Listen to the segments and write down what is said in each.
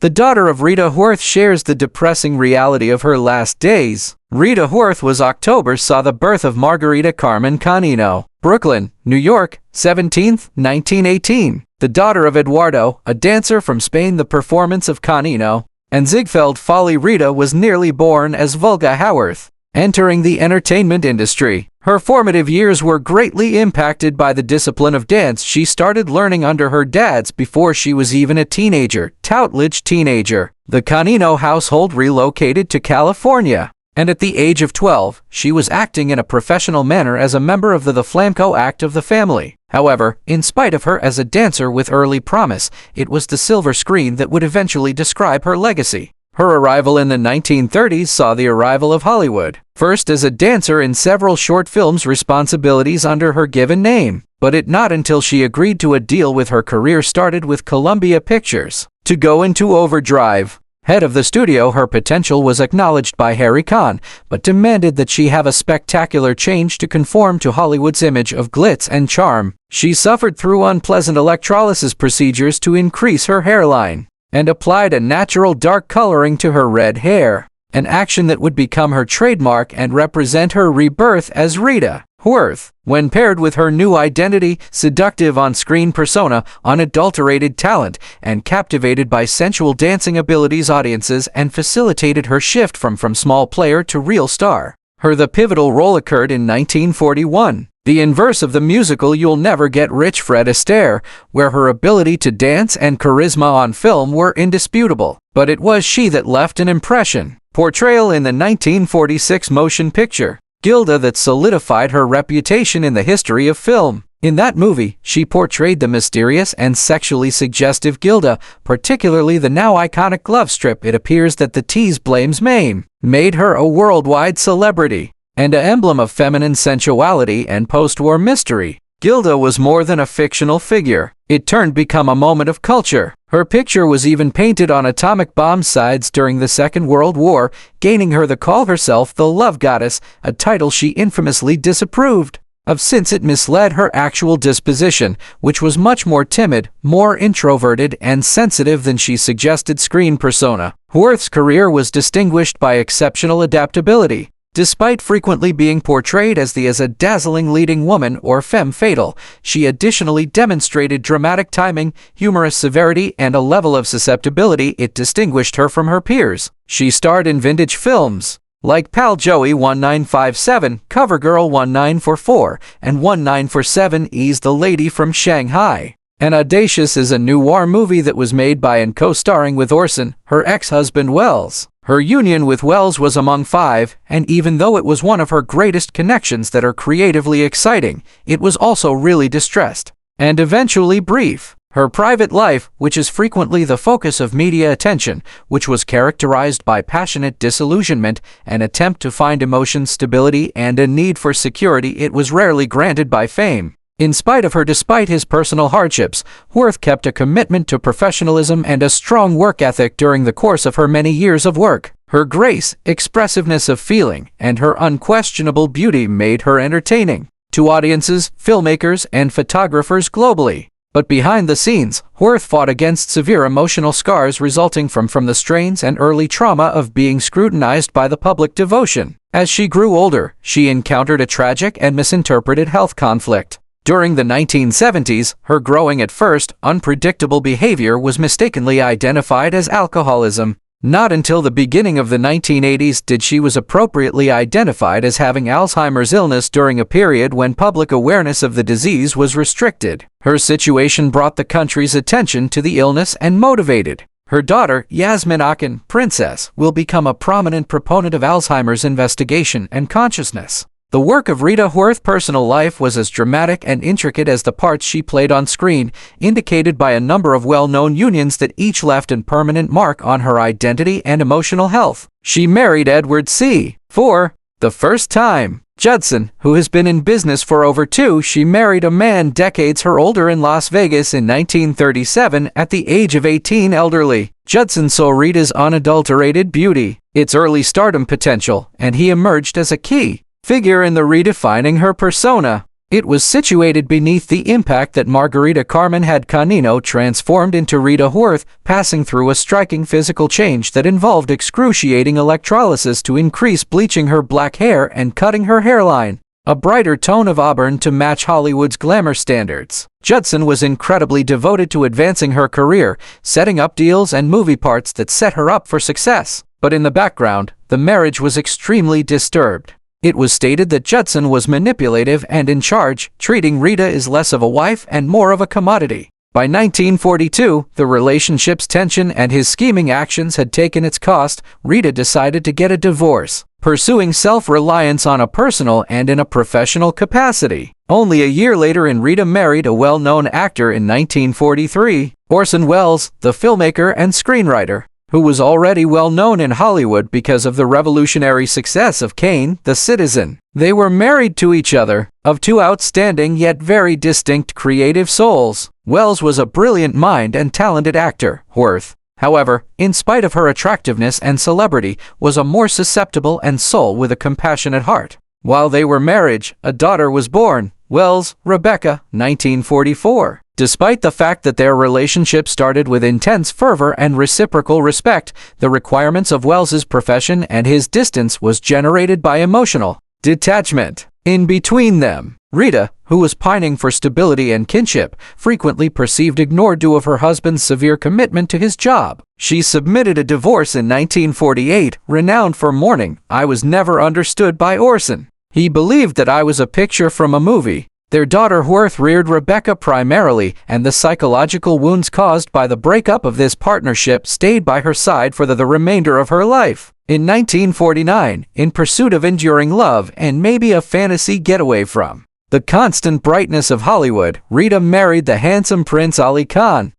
The daughter of Rita Hayworth shares the depressing reality of her last days. Rita Hayworth was October saw the birth of Margarita Carmen Canino, Brooklyn, New York, 17th, 1918. The daughter of Eduardo, a dancer from Spain. The performance of Canino and Ziegfeld Folly. Rita was nearly born as Vulga Hayworth. Entering the entertainment industry, her formative years were greatly impacted by the discipline of dance she started learning under her dad's before she was even a teenager. Toutledge teenager. The Canino household relocated to California, and at the age of 12, she was acting in a professional manner as a member of the flamenco act of the family. However, in spite of her as a dancer with early promise, it was the silver screen that would eventually describe her legacy. Her arrival in the 1930s saw the arrival of Hollywood, first as a dancer in several short films responsibilities under her given name, but it not until she agreed to a deal with her career started with Columbia Pictures to go into overdrive. Head of the studio, her potential was acknowledged by Harry Khan, but demanded that she have a spectacular change to conform to Hollywood's image of glitz and charm. She suffered through unpleasant electrolysis procedures to increase her hairline, and applied a natural dark coloring to her red hair, an action that would become her trademark and represent her rebirth as Rita Hayworth. When paired with her new identity, seductive on-screen persona, unadulterated talent, and captivated by sensual dancing abilities, audiences and facilitated her shift from small player to real star. The pivotal role occurred in 1941. The inverse of the musical You'll Never Get Rich, Fred Astaire, where her ability to dance and charisma on film were indisputable. But it was she that left an impression. Portrayal in the 1946 motion picture Gilda that solidified her reputation in the history of film. In that movie, she portrayed the mysterious and sexually suggestive Gilda, particularly the now iconic glove strip. It appears that the tease blames Mame made her a worldwide celebrity and an emblem of feminine sensuality and post-war mystery. Gilda was more than a fictional figure. It turned become a moment of culture. Her picture was even painted on atomic bomb sites during the Second World War, gaining her the call herself the Love Goddess, a title she infamously disapproved of since it misled her actual disposition, which was much more timid, more introverted and sensitive than she suggested screen persona. Hayworth's career was distinguished by exceptional adaptability. Despite frequently being portrayed as a dazzling leading woman or femme fatale, she additionally demonstrated dramatic timing, humorous severity, and a level of susceptibility it distinguished her from her peers. She starred in vintage films like Pal Joey 1957, Covergirl 1944, and 1947's The Lady from Shanghai. And Audacious is a noir movie that was made by and co-starring with Orson, her ex-husband Wells. Her union with Wells was among five, and even though it was one of her greatest connections that are creatively exciting, it was also really distressed and eventually brief. Her private life, which is frequently the focus of media attention, which was characterized by passionate disillusionment, an attempt to find emotion stability, and a need for security, it was rarely granted by fame. Despite his personal hardships, Hayworth kept a commitment to professionalism and a strong work ethic during the course of her many years of work. Her grace, expressiveness of feeling, and her unquestionable beauty made her entertaining to audiences, filmmakers, and photographers globally. But behind the scenes, Hayworth fought against severe emotional scars resulting from the strains and early trauma of being scrutinized by the public devotion. As she grew older, she encountered a tragic and misinterpreted health conflict. During the 1970s, her growing at first unpredictable behavior was mistakenly identified as alcoholism. Not until the beginning of the 1980s did she was appropriately identified as having Alzheimer's illness during a period when public awareness of the disease was restricted. Her situation brought the country's attention to the illness and motivated her daughter, Yasmin Aga Khan, Princess, will become a prominent proponent of Alzheimer's investigation and consciousness. The work of Rita Hayworth's personal life was as dramatic and intricate as the parts she played on screen, indicated by a number of well-known unions that each left a permanent mark on her identity and emotional health. She married Edward C. for the first time. Judson, who has been in business for over she married a man decades her older in Las Vegas in 1937 at the age of 18. Elderly Judson saw Rita's unadulterated beauty, its early stardom potential, and he emerged as a key figure in the redefining her persona. It was situated beneath the impact that Margarita Carmen had Canino transformed into Rita Hayworth, passing through a striking physical change that involved excruciating electrolysis to increase bleaching her black hair and cutting her hairline, a brighter tone of auburn to match Hollywood's glamour standards. Judson was incredibly devoted to advancing her career, setting up deals and movie parts that set her up for success. But in the background, the marriage was extremely disturbed. It was stated that Judson was manipulative and in charge, treating Rita as less of a wife and more of a commodity. By 1942, the relationship's tension and his scheming actions had taken its cost. Rita decided to get a divorce, pursuing self-reliance on a personal and in a professional capacity. Only a year later, Rita married a well-known actor in 1943, Orson Welles, the filmmaker and screenwriter, who was already well known in Hollywood because of the revolutionary success of Kane, the Citizen. They were married to each other, of two outstanding yet very distinct creative souls. Welles was a brilliant mind and talented actor. Hayworth, however, in spite of her attractiveness and celebrity, was a more susceptible and soul with a compassionate heart. While they were married, a daughter was born, Welles, Rebecca, 1944. Despite the fact that their relationship started with intense fervor and reciprocal respect, the requirements of Welles's profession and his distance was generated by emotional detachment. In between them, Rita, who was pining for stability and kinship, frequently perceived ignored due of her husband's severe commitment to his job. She submitted a divorce in 1948, renowned for mourning, "I was never understood by Orson. He believed that I was a picture from a movie." Their daughter Hayworth reared Rebecca primarily, and the psychological wounds caused by the breakup of this partnership stayed by her side for the remainder of her life. In 1949, in pursuit of enduring love and maybe a fantasy getaway from the constant brightness of Hollywood, Rita married the handsome Prince Ali Khan,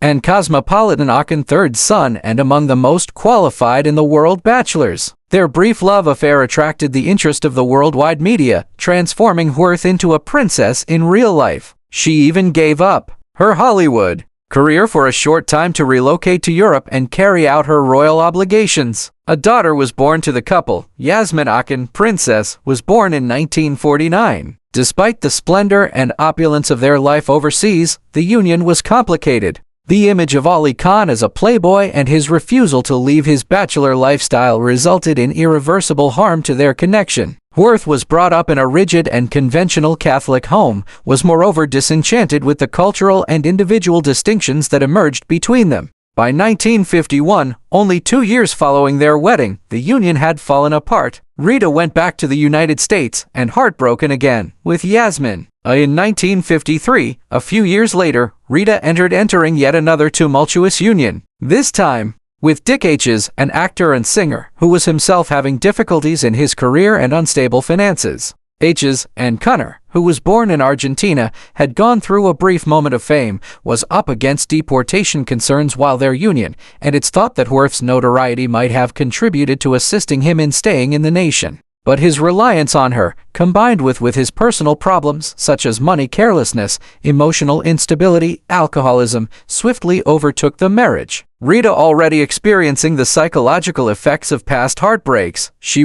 and cosmopolitan Aga third son and among the most qualified in the world bachelors. Their brief love affair attracted the interest of the worldwide media, transforming Hayworth into a princess in real life. She even gave up her Hollywood career for a short time to relocate to Europe and carry out her royal obligations. A daughter was born to the couple. Yasmin Aga, princess, was born in 1949. Despite the splendor and opulence of their life overseas, the union was complicated. The image of Ali Khan as a playboy and his refusal to leave his bachelor lifestyle resulted in irreversible harm to their connection. Hayworth was brought up in a rigid and conventional Catholic home, was moreover disenchanted with the cultural and individual distinctions that emerged between them. By 1951, only 2 years following their wedding, the union had fallen apart. Rita went back to the United States and heartbroken again with Yasmin. In 1953, a few years later, Rita entering yet another tumultuous union, this time with Dick H's, an actor and singer, who was himself having difficulties in his career and unstable finances. H's, and Connor, who was born in Argentina, had gone through a brief moment of fame, was up against deportation concerns while their union, and it's thought that Hayworth's notoriety might have contributed to assisting him in staying in the nation. But his reliance on her, combined with his personal problems such as money carelessness, emotional instability, alcoholism, swiftly overtook the marriage. Rita, already experiencing the psychological effects of past heartbreaks, she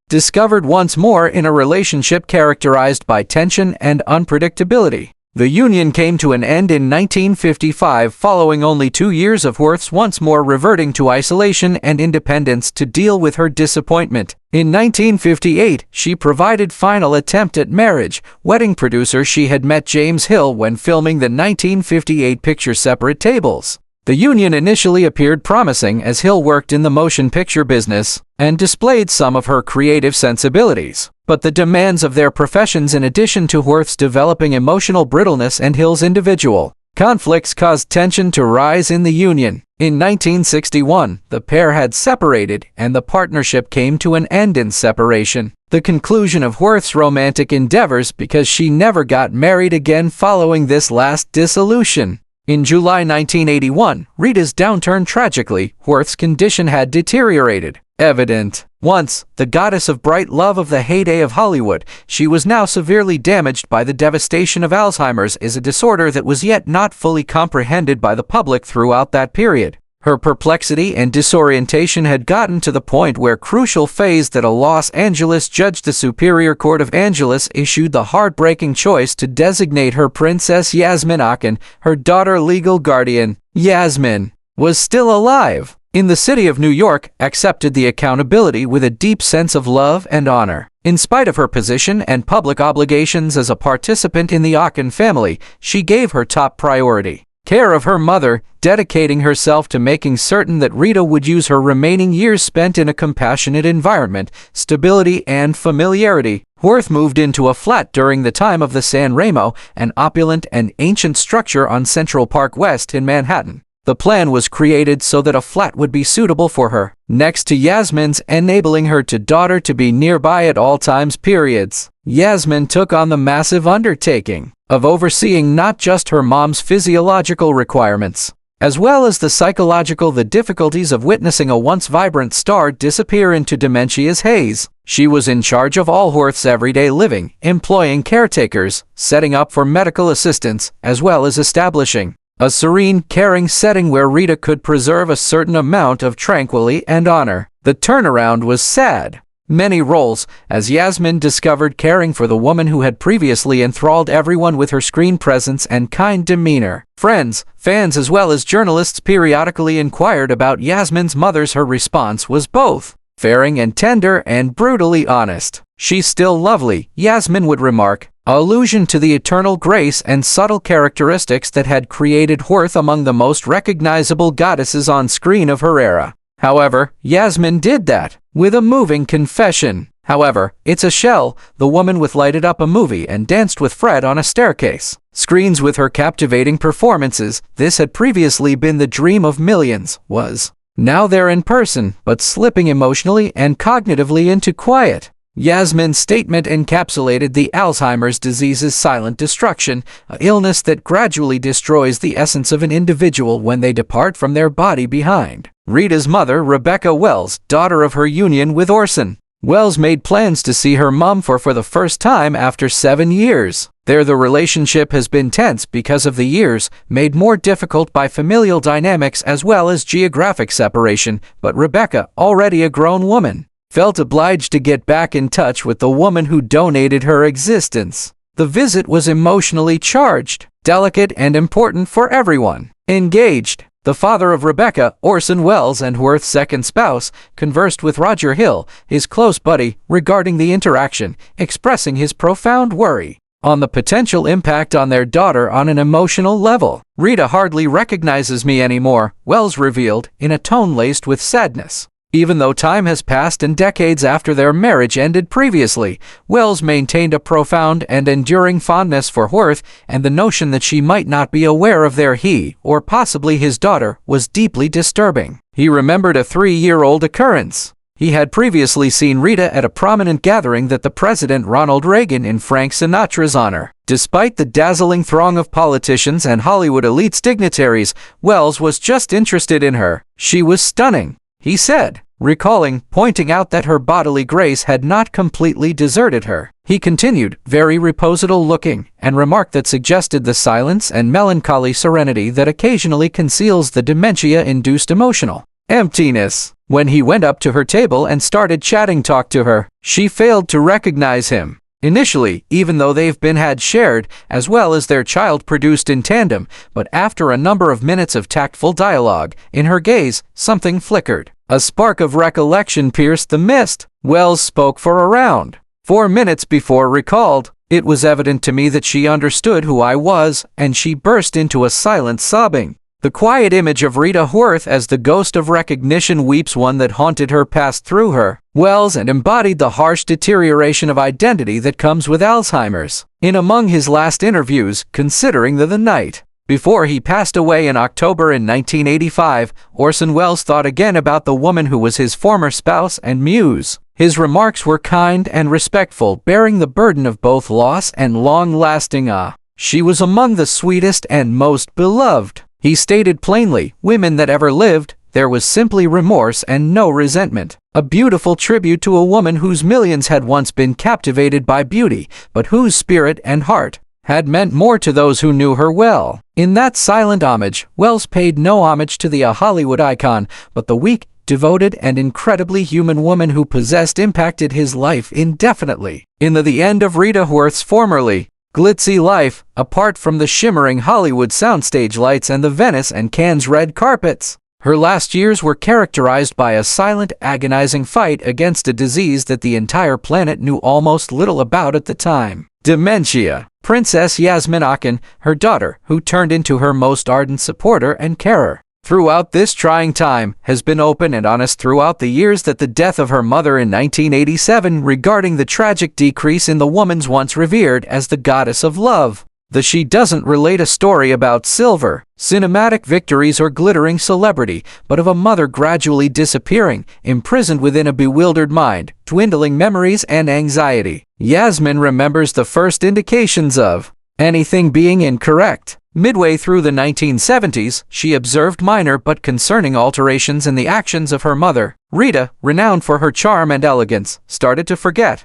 discovered once more in a relationship characterized by tension and unpredictability. The union came to an end in 1955 following only 2 years of Hayworth's once more reverting to isolation and independence to deal with her disappointment. In 1958, she provided final attempt at marriage. Wedding producer she had met James Hill when filming the 1958 picture Separate Tables. The union initially appeared promising as Hill worked in the motion picture business and displayed some of her creative sensibilities. But the demands of their professions, in addition to Hayworth's developing emotional brittleness and Hill's individual conflicts, caused tension to rise in the union. In 1961, the pair had separated and the partnership came to an end in separation, the conclusion of Hayworth's romantic endeavors, because she never got married again following this last dissolution. In July 1981, Rita's downturn tragically, Hayworth's condition had deteriorated. Evident once the goddess of bright love of the heyday of Hollywood, she was now severely damaged by the devastation of Alzheimer's, is a disorder that was yet not fully comprehended by the public throughout that period. Her perplexity and disorientation had gotten to the point where crucial phase that a Los Angeles judge, the Superior Court of Angeles, issued the heartbreaking choice to designate her Princess Yasmin Aga Khan, her daughter, legal guardian. Yasmin was still alive in the city of New York, accepted the accountability with a deep sense of love and honor. In spite of her position and public obligations as a participant in the Aga Khan family, she gave her top priority care of her mother, dedicating herself to making certain that Rita would use her remaining years spent in a compassionate environment, stability, and familiarity. Worth moved into a flat during the time of the San Remo, an opulent and ancient structure on Central Park West in Manhattan. The plan was created so that a flat would be suitable for her, next to Yasmin's, enabling her daughter to be nearby at all times periods. Yasmin took on the massive undertaking of overseeing not just her mom's physiological requirements, as well as the psychological, the difficulties of witnessing a once vibrant star disappear into dementia's haze. She was in charge of all Worth's everyday living, employing caretakers, setting up for medical assistance, as well as establishing a serene, caring setting where Rita could preserve a certain amount of tranquility and honor. The turnaround was sad. Many roles, as Yasmin discovered caring for the woman who had previously enthralled everyone with her screen presence and kind demeanor. Friends, fans, as well as journalists periodically inquired about Yasmin's mother. Her response was both faring and tender and brutally honest. "She's still lovely," Yasmin would remark, allusion to the eternal grace and subtle characteristics that had created Worth among the most recognizable goddesses on screen of her era. However, Yasmin did that with a moving confession. However, it's a shell. The woman with lighted up a movie and danced with Fred on a staircase. Screens with her captivating performances. This had previously been the dream of millions, was now there in person, but slipping emotionally and cognitively into quiet. Yasmin's statement encapsulated the Alzheimer's disease's silent destruction, an illness that gradually destroys the essence of an individual when they depart from their body behind. Rita's mother, Rebecca Wells, daughter of her union with Orson Welles, made plans to see her mom for the first time after 7 years. The relationship has been tense because of the years, made more difficult by familial dynamics as well as geographic separation, but Rebecca, already a grown woman, felt obliged to get back in touch with the woman who donated her existence. The visit was emotionally charged, delicate, and important for everyone engaged. The father of Rebecca, Orson Welles, and Worth's second spouse, conversed with Roger Hill, his close buddy, regarding the interaction, expressing his profound worry on the potential impact on their daughter on an emotional level. "Rita hardly recognizes me anymore," Welles revealed, in a tone laced with sadness. Even though time has passed and decades after their marriage ended previously, Welles maintained a profound and enduring fondness for Worth, and the notion that she might not be aware of he, or possibly his daughter, was deeply disturbing. He remembered a 3-year-old occurrence. He had previously seen Rita at a prominent gathering that the President Ronald Reagan in Frank Sinatra's honor. Despite the dazzling throng of politicians and Hollywood elite's dignitaries, Welles was just interested in her. "She was stunning," he said, recalling, pointing out that her bodily grace had not completely deserted her. He continued, "very reposeful looking," and remarked that suggested the silence and melancholy serenity that occasionally conceals the dementia-induced emotional emptiness. When he went up to her table and started talk to her, she failed to recognize him. Initially, even though they've been had shared, as well as their child produced in tandem, but after a number of minutes of tactful dialogue, in her gaze, something flickered. A spark of recollection pierced the mist. Welles spoke for around 4 minutes before recalled, "It was evident to me that she understood who I was," and she burst into a silent sobbing. The quiet image of Rita Hayworth as the ghost of recognition weeps, one that haunted her, passed through her, Welles, and embodied the harsh deterioration of identity that comes with Alzheimer's. In among his last interviews, considering the night before he passed away in October in 1985, Orson Welles thought again about the woman who was his former spouse and muse. His remarks were kind and respectful, bearing the burden of both loss and long-lasting awe. "She was among the sweetest and most beloved," he stated plainly. "Women that ever lived, there was simply remorse and no resentment. A beautiful tribute to a woman whose millions had once been captivated by beauty, but whose spirit and heart had meant more to those who knew her well. In that silent homage, Wells paid no homage to the Hollywood icon, but the weak, devoted, and incredibly human woman who impacted his life indefinitely. In the end of Rita Hayworth's formerly glitzy life, apart from the shimmering Hollywood soundstage lights and the Venice and Cannes red carpets, her last years were characterized by a silent, agonizing fight against a disease that the entire planet knew almost little about at the time. Dementia. Princess Yasmin Aga Khan, her daughter, who turned into her most ardent supporter and carer throughout this trying time, has been open and honest throughout the years that the death of her mother in 1987 regarding the tragic decrease in the woman's once revered as the goddess of love. She doesn't relate a story about silver, cinematic victories or glittering celebrity, but of a mother gradually disappearing, imprisoned within a bewildered mind, dwindling memories and anxiety. Yasmin remembers the first indications of anything being incorrect. Midway through the 1970s, she observed minor but concerning alterations in the actions of her mother. Rita, renowned for her charm and elegance, started to forget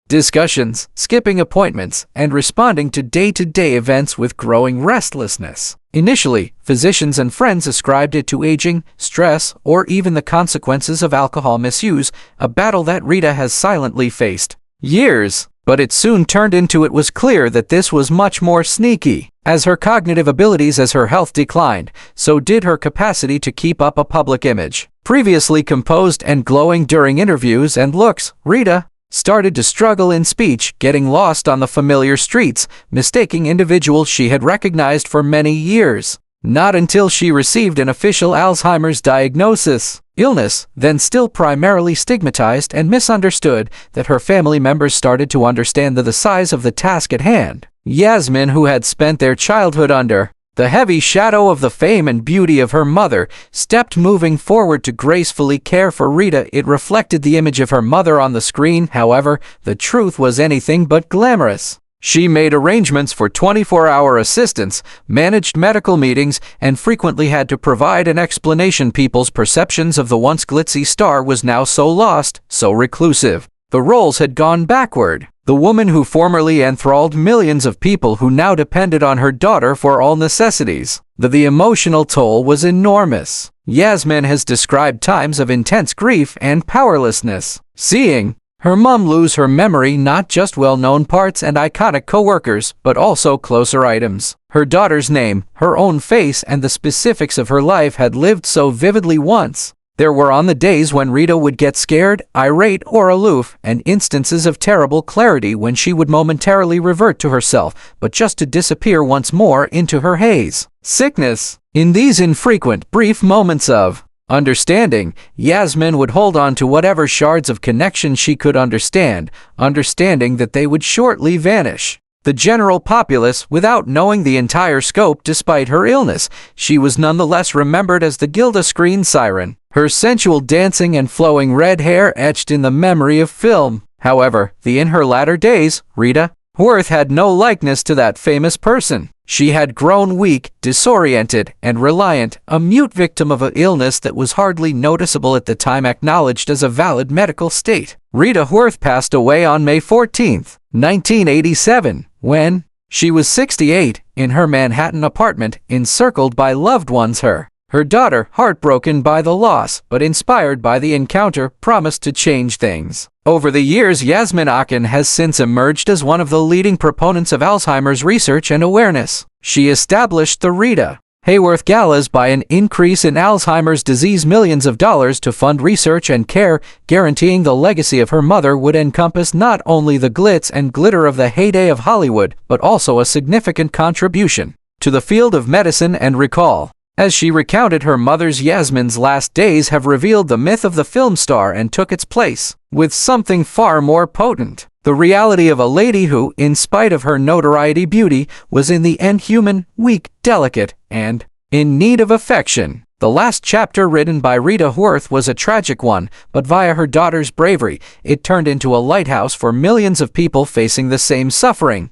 discussions, skipping appointments, and responding to day-to-day events with growing restlessness. Initially, physicians and friends ascribed it to aging, stress, or even the consequences of alcohol misuse, a battle that Rita has silently faced years. But it soon turned into it was clear that this was much more sneaky. As her cognitive abilities as her health declined, so did her capacity to keep up a public image. Previously composed and glowing during interviews and looks, Rita started to struggle in speech, getting lost on the familiar streets, mistaking individuals she had recognized for many years. Not until she received an official Alzheimer's diagnosis, illness, then still primarily stigmatized and misunderstood, that her family members started to understand the size of the task at hand. Yasmin, who had spent their childhood under the heavy shadow of the fame and beauty of her mother, stepped moving forward to gracefully care for Rita. It reflected the image of her mother on the screen. However, the truth was anything but glamorous. She made arrangements for 24-hour assistance, managed medical meetings, and frequently had to provide an explanation. People's perceptions of the once glitzy star was now so lost, so reclusive. The roles had gone backward. The woman who formerly enthralled millions of people who now depended on her daughter for all necessities. The emotional toll was enormous. Yasmin has described times of intense grief and powerlessness, seeing her mom lose her memory, not just well-known parts and iconic co-workers, but also closer items. Her daughter's name, her own face, and the specifics of her life had lived so vividly once. There were on the days when Rita would get scared, irate, or aloof, and instances of terrible clarity when she would momentarily revert to herself, but just to disappear once more into her haze. Sickness. In these infrequent, brief moments of understanding, Yasmin would hold on to whatever shards of connection she could understand, understanding that they would shortly vanish. The general populace, without knowing the entire scope. Despite her illness, she was nonetheless remembered as the Gilda screen siren, her sensual dancing and flowing red hair etched in the memory of film. However, in her latter days, Rita Hayworth had no likeness to that famous person. She had grown weak, disoriented, and reliant, a mute victim of an illness that was hardly noticeable at the time, acknowledged as a valid medical state. Rita Hayworth passed away on May 14, 1987, when she was 68, in her Manhattan apartment, encircled by loved ones. Her daughter, heartbroken by the loss, but inspired by the encounter, promised to change things. Over the years, Yasmin Aga Khan has since emerged as one of the leading proponents of Alzheimer's research and awareness. She established the Rita Hayworth Galas by an increase in Alzheimer's disease millions of dollars to fund research and care, guaranteeing the legacy of her mother would encompass not only the glitz and glitter of the heyday of Hollywood, but also a significant contribution to the field of medicine and recall. As she recounted her mother's, Yasmin's last days have revealed the myth of the film star and took its place with something far more potent. The reality of a lady who, in spite of her notoriety, beauty, was in the end human, weak, delicate, and in need of affection. The last chapter, written by Rita Hayworth, was a tragic one, but via her daughter's bravery, it turned into a lighthouse for millions of people facing the same suffering.